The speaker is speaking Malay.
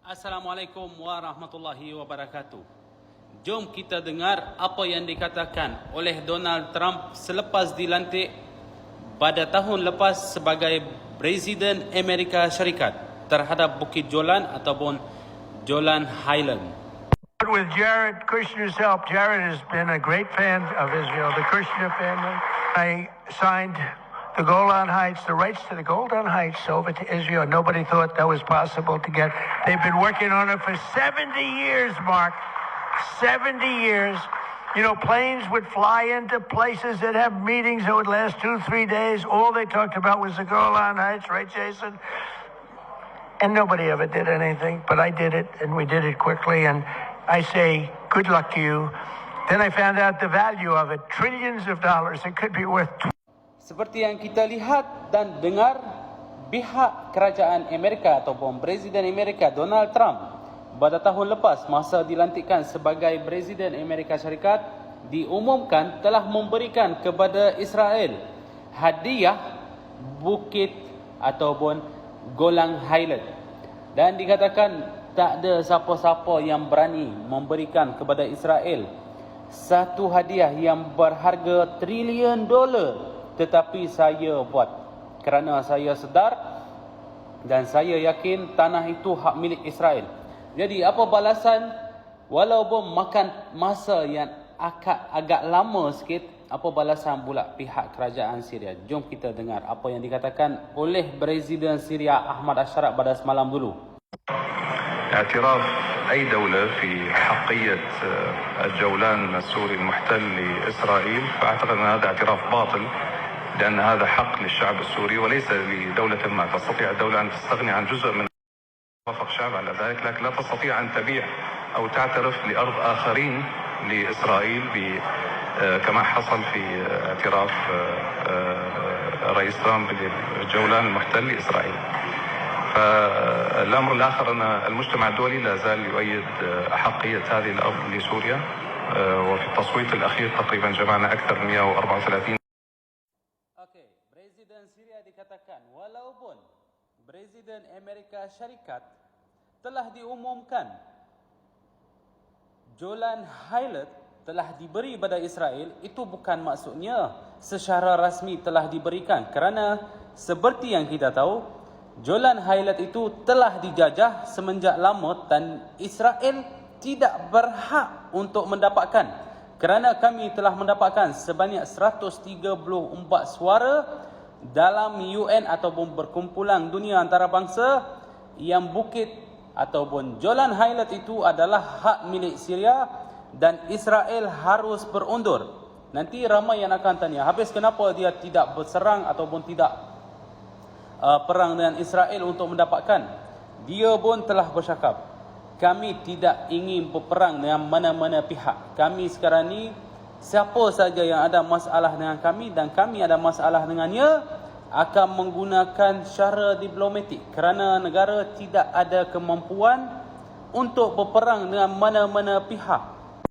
Assalamualaikum warahmatullahi wabarakatuh. Jom kita dengar apa yang dikatakan oleh Donald Trump selepas dilantik pada tahun lepas sebagai Presiden Amerika Syarikat terhadap Bukit Jolan ataupun Jolan Highland. With Jared Kushner's help, Jared has been a great fan of Israel, the Kushner family. I signed the Golan Heights, the rights to the Golan Heights over to Israel. Nobody thought that was possible to get. They've been working on it for 70 years, Mark. 70 years. You know, planes would fly into places that have meetings that would last 2-3 days. All they talked about was the Golan Heights, right, Jason? And nobody ever did anything, but I did it, and we did it quickly, and I say, good luck to you. Then I found out the value of it, trillions of dollars. It could be worth. Seperti yang kita lihat dan dengar, pihak kerajaan Amerika ataupun Presiden Amerika Donald Trump pada tahun lepas masa dilantikkan sebagai Presiden Amerika Syarikat diumumkan telah memberikan kepada Israel hadiah bukit ataupun Golan Highland. Dan dikatakan tak ada siapa-siapa yang berani memberikan kepada Israel satu hadiah yang berharga trilion dolar, tetapi saya buat kerana saya sedar dan saya yakin tanah itu hak milik Israel. Jadi apa balasan, walaupun makan masa yang agak lama sikit, apa balasan pula pihak kerajaan Syria? Jom kita dengar apa yang dikatakan oleh Presiden Syria Ahmad Al-Sharaa pada semalam dulu. اعتراف أي دولة في حقية الجولان السوري المحتل لإسرائيل، فأعتقد أن هذا اعتراف باطل، لأن هذا حق للشعب السوري وليس لدولة ما. تستطيع الدولة أن تستغني عن جزء من وافق شعب على ذلك، لكن لا تستطيع أن تبيع أو تعترف لأرض آخرين لإسرائيل كما حصل في اعتراف رئيس ترامب للجولان المحتل لإسرائيل. فالأمر الآخر أن المجتمع الدولي لا زال يؤيد أحقية هذه الأرض لسوريا، وفي التصويت الأخير تقريبا جمعنا أكثر من 134. Presiden Syria dikatakan walaupun Presiden Amerika Syarikat telah diumumkan Jolan Highland telah diberi pada Israel, itu bukan maksudnya secara rasmi telah diberikan, kerana seperti yang kita tahu Jolan Highland itu telah dijajah semenjak lama dan Israel tidak berhak untuk mendapatkan, kerana kami telah mendapatkan sebanyak 134 suara dalam UN ataupun perkumpulan dunia antarabangsa yang bukit ataupun Jolan Highland itu adalah hak milik Syria dan Israel harus berundur. Nanti ramai yang akan tanya, habis kenapa dia tidak berserang ataupun tidak perang dengan Israel untuk mendapatkan? Dia pun telah bercakap, kami tidak ingin berperang dengan mana-mana pihak. Kami sekarang ni, siapa saja yang ada masalah dengan kami dan kami ada masalah dengannya, akan menggunakan cara diplomatik, kerana negara tidak ada kemampuan untuk berperang dengan mana-mana pihak.